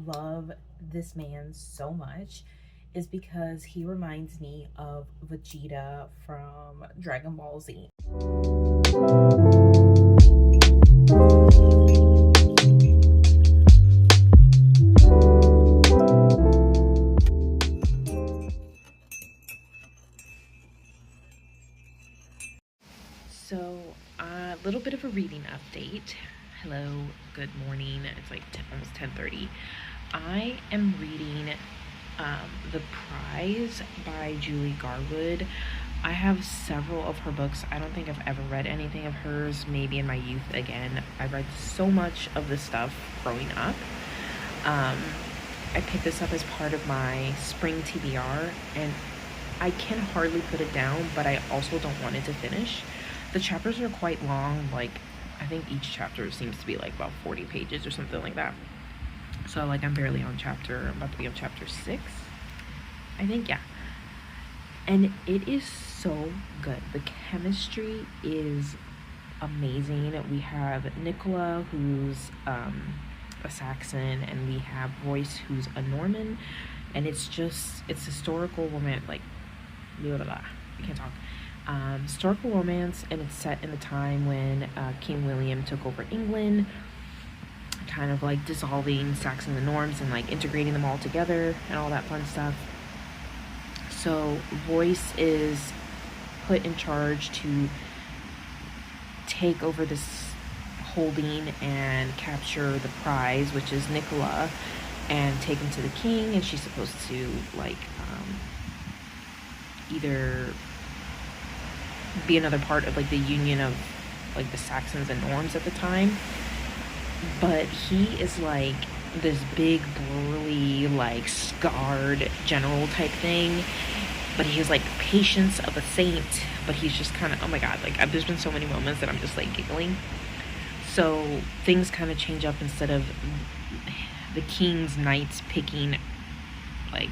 love this man so much is because he reminds me of Vegeta from Dragon Ball Z. So, a little bit of a reading update. Hello, good morning. It's like almost 10:30. I am reading The Prize by Julie Garwood. I have several of her books. I don't think I've ever read anything of hers, maybe in my youth again. I read so much of this stuff growing up. I picked this up as part of my spring TBR, and I can hardly put it down, but I also don't want it to finish. The chapters are quite long, like I think each chapter seems to be like about 40 pages or something like that. So like I'm about to be on chapter 6, I think, yeah. And it is so good. The chemistry is amazing. We have Nicola, who's a Saxon, and we have Royce, who's a Norman, and it's historical romance, like blah, blah, blah. I can't talk. Historical romance, and it's set in the time when King William took over England, kind of like dissolving Saxon the norms and like integrating them all together and all that fun stuff. So Royce is put in charge to take over this holding and capture the prize, which is Nicola, and take him to the king, and she's supposed to like either be another part of like the union of like the Saxons and Norms at the time. But he is like this big burly like scarred general type thing, but he has like patience of a saint, but he's just kind of, oh my god, like there's been so many moments that I'm just like giggling. So things kind of change up. Instead of the king's knights picking, like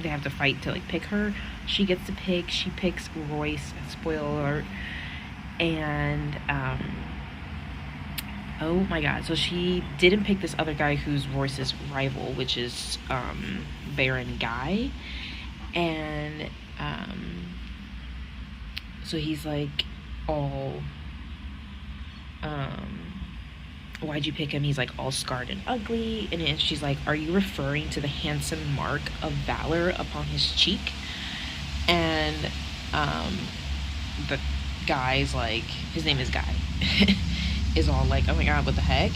they have to fight to like pick her, she picks Royce, spoiler alert. And oh my god, so she didn't pick this other guy who's Royce's rival, which is Baron Guy. And so he's like all why'd you pick him? He's like all scarred and ugly. And she's like, are you referring to the handsome mark of valor upon his cheek? And the guy's like, his name is Guy, is all like, oh my god, what the heck?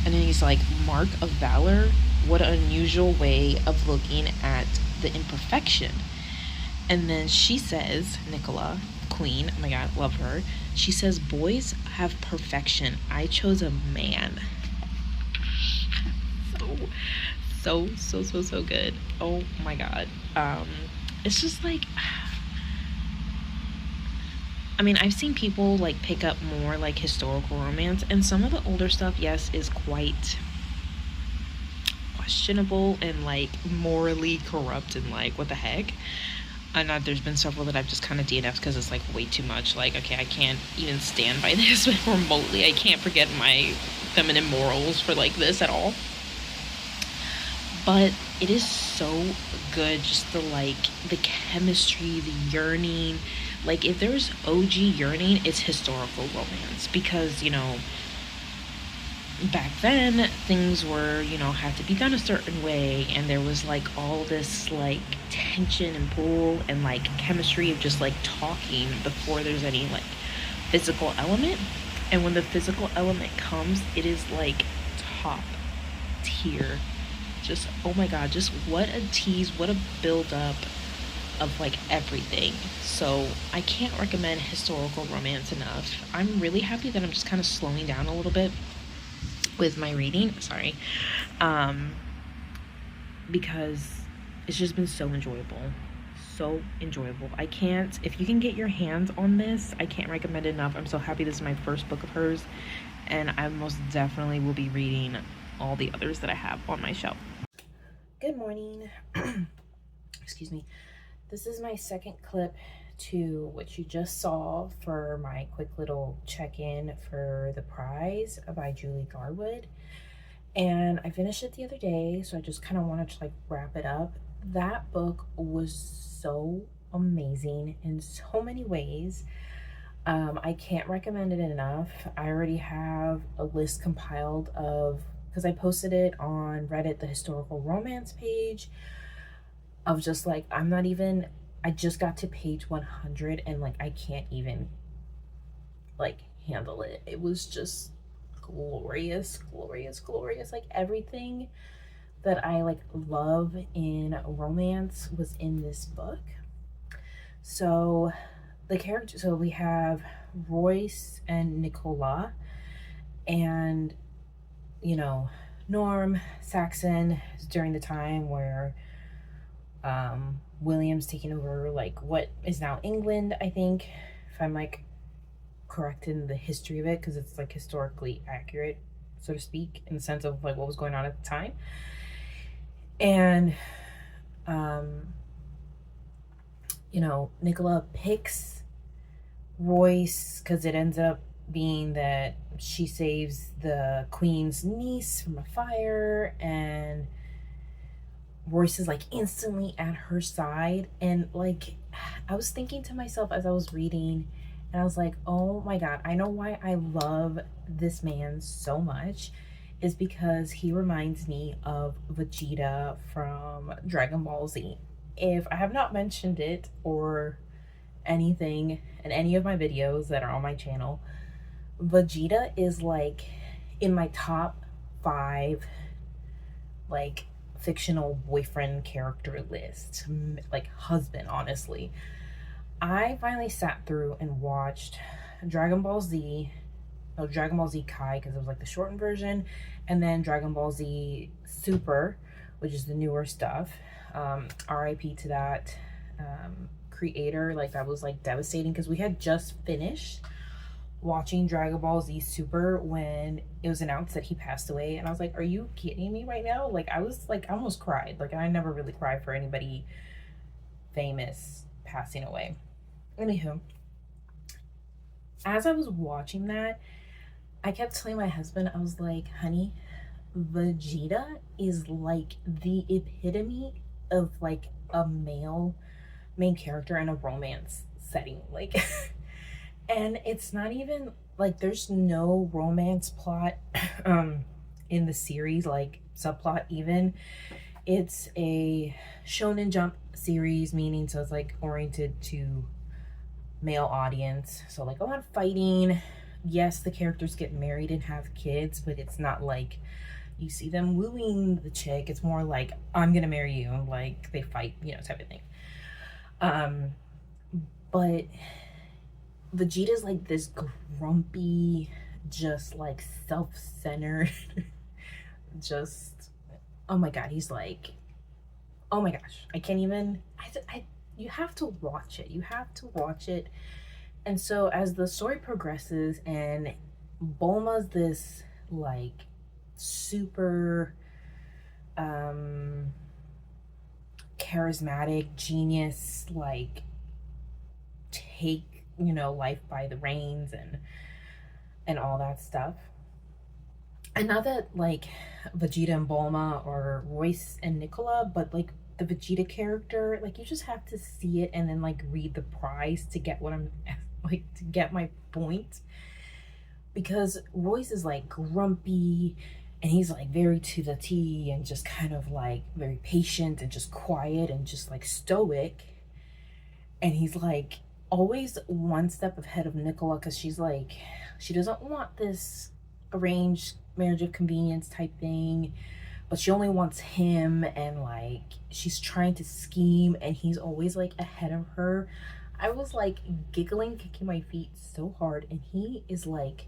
And then he's like, mark of valor? What an unusual way of looking at the imperfection. And then she says, Nicola, queen, oh my god, love her. She says, boys have perfection. I chose a man. So good. Oh my god. It's just like, I mean, I've seen people like pick up more like historical romance, and some of the older stuff, yes, is quite questionable and like morally corrupt and like what the heck. And there's been several that I've just kind of DNF'd because it's like way too much. Like, okay, I can't even stand by this remotely. I can't forget my feminine morals for like this at all. But it is so good, just the chemistry, the yearning. Like, if there's OG yearning, it's historical romance, because, you know, back then things were, you know, had to be done a certain way, and there was like all this like tension and pull and like chemistry of just like talking before there's any like physical element. And when the physical element comes, it is like top tier. Just, oh my god, just what a tease, what a build up of like everything. So I can't recommend historical romance enough. I'm really happy that I'm just kind of slowing down a little bit with my reading, because it's just been so enjoyable. If you can get your hands on this, I can't recommend it enough. I'm so happy this is my first book of hers, and I most definitely will be reading all the others that I have on my shelf. Good morning. Excuse me. This is my second clip to what you just saw for my quick little check-in for The Prize by Julie Garwood. And I finished it the other day, so I just kind of wanted to like wrap it up. That book was so amazing in so many ways. I can't recommend it enough. I already have a list compiled of, because I posted it on Reddit, the historical romance page, of just like, I just got to page 100 and like I can't even like handle it. It was just glorious, glorious, glorious. Like everything that I like love in romance was in this book. So so we have Royce and Nicola, and you know, Norm Saxon is during the time where William's taking over like what is now England, I think, if I'm like correct in the history of it, because it's like historically accurate, so to speak, in the sense of like what was going on at the time. And um, Nicola picks Royce because it ends up being that she saves the queen's niece from a fire, and Royce is like instantly at her side. And like, I was thinking to myself as I was reading, and I was like, oh my god, I know why I love this man so much, is because he reminds me of Vegeta from Dragon Ball Z. If I have not mentioned it or anything in any of my videos that are on my channel, Vegeta is like in my top 5 like fictional boyfriend character list, like husband, honestly. I finally sat through and watched Dragon Ball Z, no, Dragon Ball Z Kai, because it was like the shortened version, and then Dragon Ball Z Super, which is the newer stuff. RIP to that creator. Like, that was like devastating because we had just finished watching Dragon Ball Z Super when it was announced that he passed away, and I was like, are you kidding me right now? Like, I was like, I almost cried. Like, I never really cry for anybody famous passing away. Anywho, as I was watching that, I kept telling my husband, I was like, honey, Vegeta is like the epitome of like a male main character in a romance setting. Like, and it's not even like there's no romance plot in the series, like subplot even. It's a Shonen Jump series, meaning so it's like oriented to male audience. So like a lot of fighting. Yes, the characters get married and have kids, but it's not like you see them wooing the chick. It's more like, I'm gonna marry you, and like they fight, type of thing. But Vegeta's like this grumpy, just like self-centered, just, oh my god, he's like, oh my gosh, I can't even, you have to watch it. You have to watch it. And so as the story progresses and Bulma's this like super charismatic genius, like take life by the reins and all that stuff. And not that like Vegeta and Bulma or Royce and Nicola, but like the Vegeta character, like you just have to see it and then like read the prize to get what I'm like, to get my point. Because Royce is like grumpy and he's like very to the T and just kind of like very patient and just quiet and just like stoic. And he's like always one step ahead of Nicola, because she's like, she doesn't want this arranged marriage of convenience type thing, but she only wants him, and like she's trying to scheme and he's always like ahead of her. I was like giggling, kicking my feet so hard, and he is like,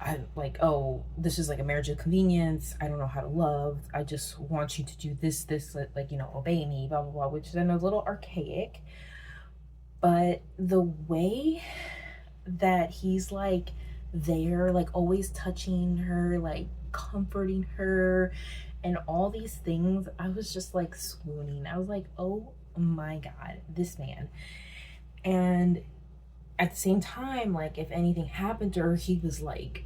I like, oh, this is like a marriage of convenience. I don't know how to love. I just want you to do this, like, obey me, blah, blah, blah, which is a little archaic. But the way that he's like there, like always touching her, like comforting her, and all these things, I was just like swooning. I was like, oh my god, this man. And at the same time, like if anything happened to her, he was like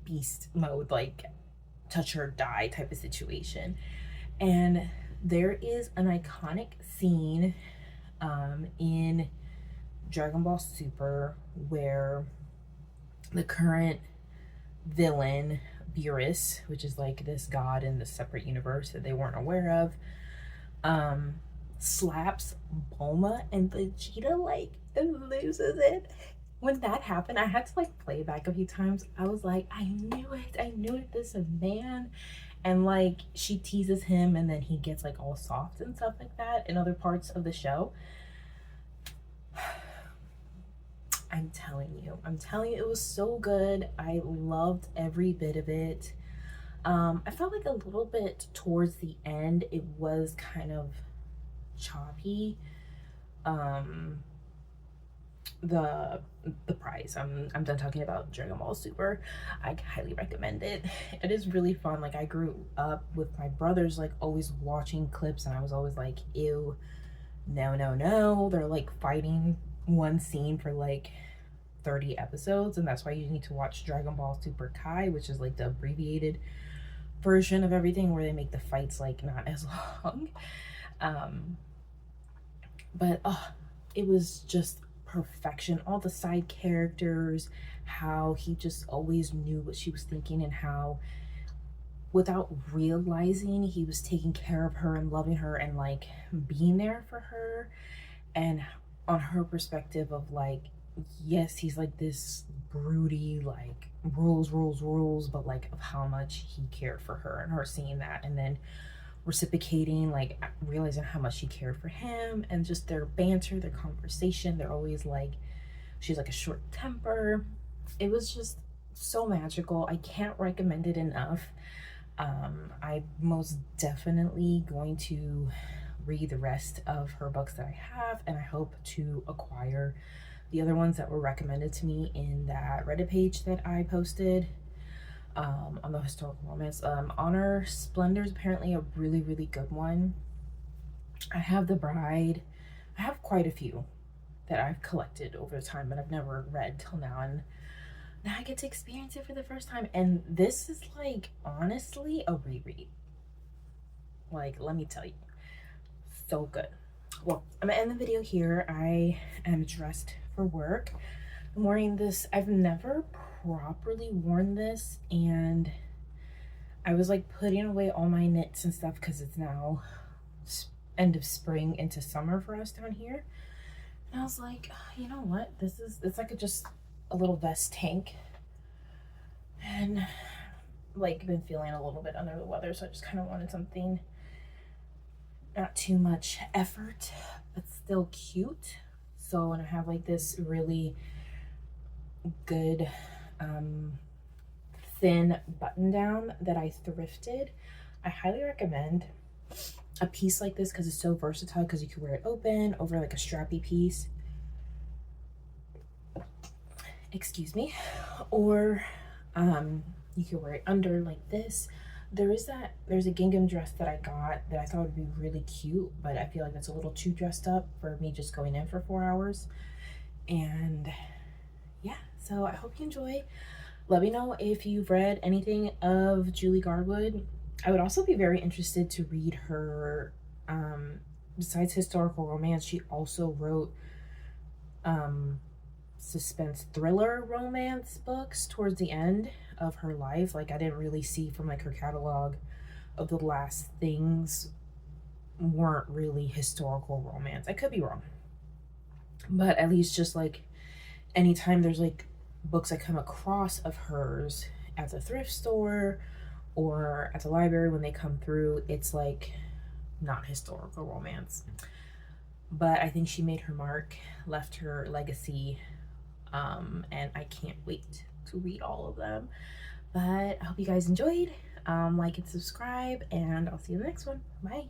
beast mode, like touch or die type of situation. And there is an iconic scene in Dragon Ball Super where the current villain, Beerus, which is like this god in the separate universe that they weren't aware of, slaps Bulma, and Vegeta like loses it. When that happened, I had to like play it back a few times. I was like, I knew it, this man. And like she teases him and then he gets like all soft and stuff like that in other parts of the show. I'm telling you, it was so good. I loved every bit of it. I felt like a little bit towards the end, it was kind of choppy. The prize. I'm done talking about Dragon Ball Super. I highly recommend it. It is really fun. Like I grew up with my brothers like always watching clips, and I was always like, ew, no. They're like fighting one scene for like 30 episodes, and that's why you need to watch Dragon Ball Super Kai, which is like the abbreviated version of everything where they make the fights like not as long. But it was just perfection. All the side characters, how he just always knew what she was thinking, and how without realizing he was taking care of her and loving her and like being there for her. And on her perspective of like, yes, he's like this broody, like rules, but like of how much he cared for her, and her seeing that and then reciprocating, like realizing how much she cared for him, and just their banter, their conversation. They're always like, she's like a short temper. It was just so magical. I can't recommend it enough. I'm most definitely going to read the rest of her books that I have, and I hope to acquire the other ones that were recommended to me in that Reddit page that I posted on the historical romance. Honor Splendor is apparently a really good one. I have The Bride. I have quite a few that I've collected over the time, but I've never read till now, and now I get to experience it for the first time. And this is like honestly a reread. Like, let me tell you, so good. Well, I'm gonna end the video here. I am dressed for work. I'm wearing this. I've never properly worn this, and I was like putting away all my knits and stuff because it's now end of spring into summer for us down here. And I was like, you know what? It's like just a little vest tank, and like been feeling a little bit under the weather, so I just kind of wanted something not too much effort but still cute. So, and I have like this really good thin button down that I thrifted. I highly recommend a piece like this because it's so versatile, because you can wear it open over like a strappy piece, excuse me, or you can wear it under like this. There's a gingham dress that I got that I thought would be really cute, but I feel like that's a little too dressed up for me just going in for 4 hours. And yeah, so I hope you enjoy. Let me know if you've read anything of Julie Garwood. I would also be very interested to read her, besides historical romance, she also wrote suspense thriller romance books towards the end of her life. Like, I didn't really see from like her catalog of the last things weren't really historical romance. I could be wrong, but at least just like anytime there's like books I come across of hers at the thrift store or at the library, when they come through, it's like not historical romance. But I think she made her mark, left her legacy, and I can't wait to read all of them. But I hope you guys enjoyed. Like and subscribe, and I'll see you in the next one. Bye.